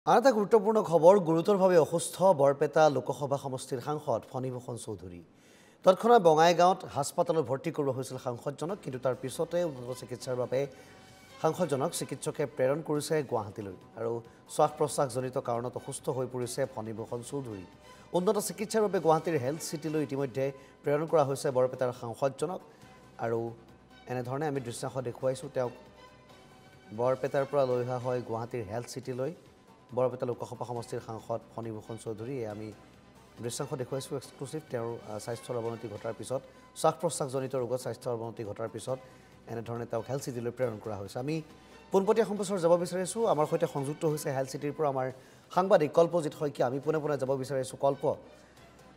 আন এটা গুৰুত্বপূৰ্ণ খবৰ গুৰুতৰভাৱে অসুস্থ বৰপেটা লোকসভা সমষ্টিৰ সাংসদ ফণীভূষণ চৌধুৰী তৎক্ষণাৎ বঙাইগাঁৱত হাস্পতালত ভৰ্তি কৰোৱা হৈছিল সাংসদজনক কিন্তু তাৰ পিছতে উন্নত চিকিৎসাৰ বাবে সাংসদজনক চিকিৎসকে প্ৰেৰণ কৰিছে গুৱাহাটীলৈ আৰু শ্বাস প্ৰশ্বাসজনিত কাৰণত অসুস্থ হৈ পৰিছে ফণীভূষণ চৌধুৰী উন্নত চিকিৎসাৰ বাবে গুৱাহাটীৰ হেলথ চিটিলৈ ইতিমধ্যে প্ৰেৰণ কৰা হৈছে বৰপেটাৰ সাংসদজনক আৰু এনেধৰণে আমি দৃশ্যাংশ দেখুৱাইছোঁ তেওঁক বৰপেটাৰ পৰা লৈ অহা হয় গুৱাহাটীৰ হেলথ চিটিলৈ বৰপেটা লোকসভা সমষ্টিৰ সাংসদ ফণীভূষণ চৌধুৰী আমি দৃশ্যাংশ দেখুৱাইছোঁ এক্সক্লুচিভ তেওঁৰ স্বাস্থ্যৰ অৱনতি ঘটাৰ পিছত শ্বাস প্ৰশ্বাসজনিত ৰোগত স্বাস্থ্যৰ অৱনতি ঘটাৰ পিছত এনেধৰণে তেওঁক হেলথ চিটিলৈ প্ৰেৰণ কৰা হৈছে আমি পোনপটীয়া সম্প্ৰচাৰ যাব বিচাৰিছোঁ আমাৰ সৈতে সংযুক্ত হৈছে হেলথ চিটিৰ পৰা আমাৰ সাংবাদিক কল্পজিৎ শইকীয়া আমি পোনে পোনে যাব বিচাৰিছোঁ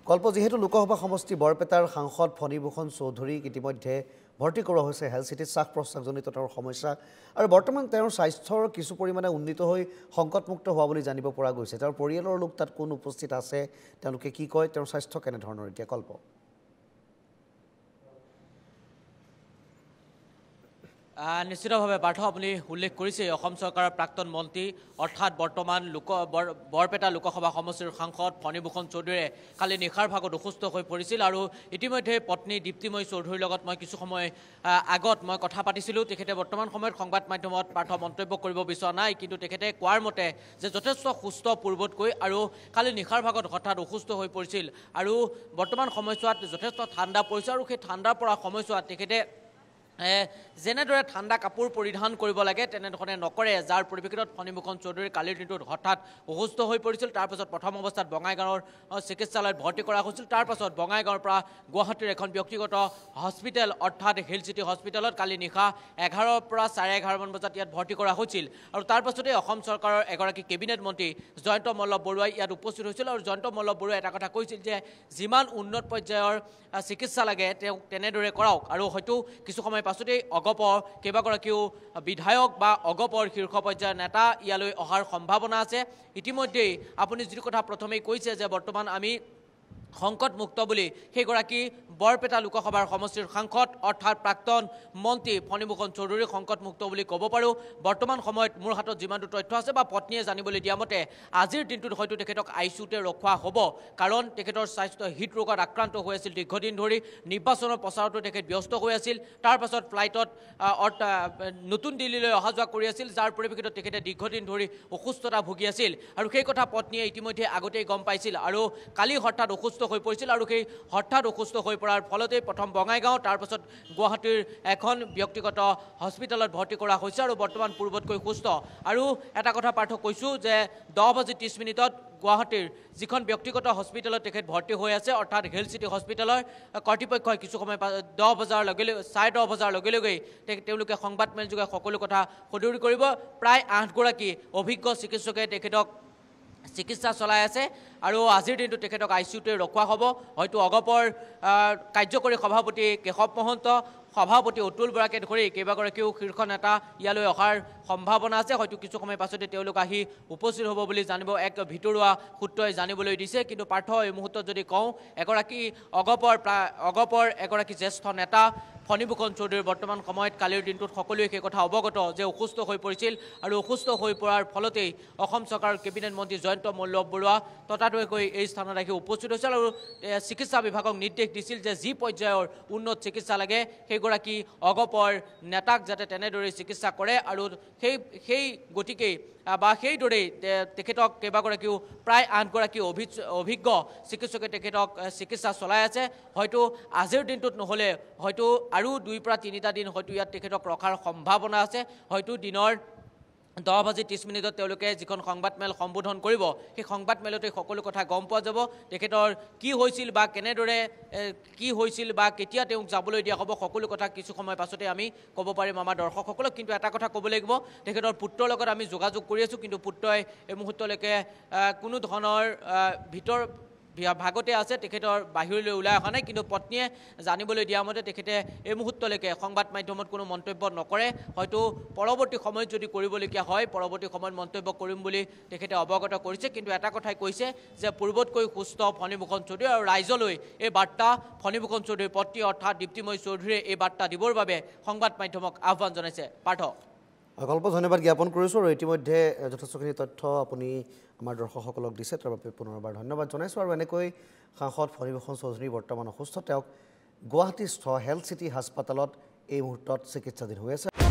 কল্প যিহেতু লোকসভা সমষ্টি বৰপেটাৰ সাংসদ ফণীভূষণ চৌধুৰীক ইতিমধ্যে ভৰ্তি কৰোৱা হৈছে হেলথ চিটিত শ্বাস প্ৰশ্বাসজনিত তেওঁৰ সমস্যা আৰু বৰ্তমান তেওঁৰ স্বাস্থ্যৰ কিছু পৰিমাণে উন্নীত হৈ সংকটমুক্ত হোৱা বুলি জানিব পৰা গৈছে তেওঁৰ পৰিয়ালৰ লোক তাত কোন উপস্থিত আছে তেওঁলোকে কি কয় তেওঁৰ স্বাস্থ্য কেনেধৰণৰ এতিয়া কল্প নিশ্চিতভাৱে পাৰ্থ আপুনি উল্লেখ কৰিছে অসম চৰকাৰৰ প্ৰাক্তন মন্ত্ৰী অৰ্থাৎ বৰ্তমান বৰপেটা লোকসভা সমষ্টিৰ সাংসদ ফণীভূষণ চৌধুৰীয়ে কালি নিশাৰ ভাগত অসুস্থ হৈ পৰিছিল আৰু ইতিমধ্যে পত্নী দীপ্তিময়ী চৌধুৰীৰ লগত মই কিছু সময় আগত মই কথা পাতিছিলোঁ তেখেতে বৰ্তমান সময়ত সংবাদ মাধ্যমত পাৰ্থ মন্তব্য কৰিব বিচৰা নাই কিন্তু তেখেতে কোৱাৰ মতে যে যথেষ্ট সুস্থ পূৰ্বতকৈ আৰু কালি নিশাৰ ভাগত হঠাৎ অসুস্থ হৈ পৰিছিল আৰু বৰ্তমান সময়ছোৱাত যথেষ্ট ঠাণ্ডা পৰিছে আৰু সেই ঠাণ্ডাৰ পৰা সময়ছোৱাত তেখেতে যেনেদৰে ঠাণ্ডা কাপোৰ পৰিধান কৰিব লাগে তেনেধৰণে নকৰে যাৰ পৰিপ্ৰেক্ষিতত ফণীভূষণ চৌধুৰীৰ কালিৰ দিনটোত হঠাৎ অসুস্থ হৈ পৰিছিল তাৰপাছত প্ৰথম অৱস্থাত বঙাইগাঁৱৰ চিকিৎসালয়ত ভৰ্তি কৰা হৈছিল তাৰপাছত বঙাইগাঁৱৰ পৰা গুৱাহাটীৰ এখন ব্যক্তিগত হস্পিটেল অৰ্থাৎ হেলথ চিটি হস্পিটেলত কালি নিশা 11ৰ পৰা 11:30 মান বজাত ইয়াত ভৰ্তি কৰা হৈছিল আৰু তাৰ পাছতে অসম চৰকাৰৰ এগৰাকী কেবিনেট মন্ত্ৰী জয়ন্ত মল্ল বৰুৱাই ইয়াত উপস্থিত হৈছিল আৰু জয়ন্ত মল্ল বৰুৱাই এটা কথা কৈছিল যে যিমান উন্নত পৰ্যায়ৰ চিকিৎসা লাগে তেওঁ তেনেদৰে কৰাওক আৰু হয়তো কিছু সময় পাছতেই অগপৰ কেইবাগৰাকীও বিধায়ক বা অগপৰ শীৰ্ষ পৰ্যায়ৰ নেতা ইয়ালৈ অহাৰ সম্ভাৱনা আছে ইতিমধ্যেই আপুনি যিটো কথা প্ৰথমেই কৈছে যে বৰ্তমান আমি সংকটমুক্ত বুলি সেইগৰাকী বৰপেটা লোকসভাৰ সমষ্টিৰ সাংসদ অৰ্থাৎ প্ৰাক্তন মন্ত্ৰী ফণীভূষণ চৌধুৰী সংকটমুক্ত বুলি ক'ব পাৰোঁ বৰ্তমান সময়ত মোৰ হাতত যিমানটো তথ্য আছে বা পত্নীয়ে জানিবলৈ দিয়া মতে আজিৰ দিনটোত হয়তো তেখেতক আইচিইউতে ৰখোৱা হ'ব কাৰণ তেখেতৰ স্বাস্থ্য হৃদৰোগত আক্ৰান্ত হৈ আছিল দীৰ্ঘদিন ধৰি নিৰ্বাচনৰ প্ৰচাৰতো তেখেত ব্যস্ত হৈ আছিল তাৰপাছত ফ্লাইটত নতুন দিল্লীলৈ অহা যোৱা কৰি আছিল যাৰ পৰিপ্ৰেক্ষিতত তেখেতে দীৰ্ঘদিন ধৰি অসুস্থতা ভুগি আছিল আৰু সেই কথা পত্নীয়ে ইতিমধ্যে আগতেই গম পাইছিল আৰু কালি হঠাৎ অসুস্থ হৈ পৰিছিল আৰু সেই হঠাৎ অসুস্থ হৈ পৰাৰ ফলতেই প্ৰথম বঙাইগাঁও তাৰপাছত গুৱাহাটীৰ এখন ব্যক্তিগত হস্পিটেলত ভৰ্তি কৰা হৈছে আৰু বৰ্তমান পূৰ্বতকৈ সুস্থ আৰু এটা কথা পাৰ্থ কৈছোঁ যে 10:30 গুৱাহাটীৰ যিখন ব্যক্তিগত হস্পিটেলত তেখেত ভৰ্তি হৈ আছে অৰ্থাৎ হেলথ চিটি হস্পিটেলৰ কৰ্তৃপক্ষই কিছু সময় 10 বজাৰ লগে 10:30 বজাৰ লগে লগেই তেওঁলোকে সংবাদমেলযোগে সকলো কথা সদৰি কৰিব প্ৰায় 8 গৰাকী অভিজ্ঞ চিকিৎসকে তেখেতক চিকিৎসা চলাই আছে আৰু আজিৰ দিনটো তেখেতক আইচিইউতে ৰখোৱা হ'ব হয়তো অগপৰ কাৰ্যকৰী সভাপতি কেশৱ মহন্ত সভাপতি অতুল বৰাকে ধৰি কেইবাগৰাকীও শীৰ্ষ নেতা ইয়ালৈ অহাৰ সম্ভাৱনা আছে হয়তো কিছু সময় পাছতে তেওঁলোক আহি উপস্থিত হ'ব বুলি জানিব এক ভিতৰুৱা সূত্ৰই জানিবলৈ দিছে কিন্তু পাৰ্থ এই মুহূৰ্তত যদি কওঁ এগৰাকী অগপৰ এগৰাকী জ্যেষ্ঠ নেতা ফণীভূষণ চৌধুৰীৰ বৰ্তমান সময়ত কালিৰ দিনটোত সকলোৱে সেই কথা অৱগত যে অসুস্থ হৈ পৰিছিল আৰু অসুস্থ হৈ পৰাৰ ফলতেই অসম চৰকাৰৰ কেবিনেট মন্ত্ৰী জয়ন্ত মল্ল বৰুৱা ততাতৈয়াকৈ এই স্থানত আহি উপস্থিত হৈছিল আৰু চিকিৎসা বিভাগক নিৰ্দেশ দিছিল যে যি পৰ্যায়ৰ উন্নত চিকিৎসা লাগে সেইগৰাকী অগপৰ নেতাক যাতে তেনেদৰে চিকিৎসা কৰে আৰু সেই গতিকেই বা সেইদৰেই তেখেতক কেইবাগৰাকীও প্ৰায় 8 গৰাকী অভিজ্ঞ চিকিৎসকে তেখেতক চিকিৎসা চলাই আছে হয়তো আজিৰ দিনটোত নহ'লে হয়তো আৰু 2 পৰা 3টা দিন হয়তো ইয়াত তেখেতক ৰখাৰ সম্ভাৱনা আছে হয়তো দিনৰ 10:30 তেওঁলোকে যিখন সংবাদমেল সম্বোধন কৰিব সেই সংবাদমেলতে সকলো কথা গম পোৱা যাব তেখেতৰ কি হৈছিল বা কেনেদৰে কি হৈছিল বা কেতিয়া তেওঁক যাবলৈ দিয়া হ'ব সকলো কথা কিছু সময় পাছতে আমি ক'ব পাৰিম আমাৰ দৰ্শকসকলক কিন্তু এটা কথা ক'ব লাগিব তেখেতৰ পুত্ৰৰ লগত আমি যোগাযোগ কৰি আছোঁ কিন্তু পুত্ৰই এই মুহূৰ্তলৈকে কোনো ধৰণৰ ভাগতে আছে তেখেতৰ বাহিৰলৈ ওলাই অহা নাই কিন্তু পত্নীয়ে জানিবলৈ দিয়া মতে তেখেতে এই মুহূৰ্তলৈকে সংবাদ মাধ্যমত কোনো মন্তব্য নকৰে হয়তো পৰৱৰ্তী সময়ত যদি কৰিবলগীয়া হয় পৰৱৰ্তী সময়ত মন্তব্য কৰিম বুলি তেখেতে অৱগত কৰিছে কিন্তু এটা কথাই কৈছে যে পূৰ্বতকৈ সুস্থ ফণীভূষণ চৌধুৰী আৰু ৰাইজলৈ এই বাৰ্তা ফণীভূষণ চৌধুৰীৰ পত্নী অৰ্থাৎ দীপ্তিময়ী চৌধুৰীয়ে এই বাৰ্তা দিবৰ বাবে সংবাদ মাধ্যমক আহ্বান জনাইছে পাৰ্থ কল্প ধন্যবাদ জ্ঞাপন কৰিছোঁ আৰু ইতিমধ্যে যথেষ্টখিনি তথ্য আপুনি আমাৰ দৰ্শকসকলক দিছে তাৰ বাবে পুনৰবাৰ ধন্যবাদ জনাইছোঁ আৰু এনেকৈ সাংসদ ফণীভূষণ চৌধুৰী বৰ্তমান অসুস্থ তেওঁক গুৱাহাটীস্থ হেল্থ চিটি হাস্পাতালত এই মুহূৰ্তত চিকিৎসাধীন হৈ আছে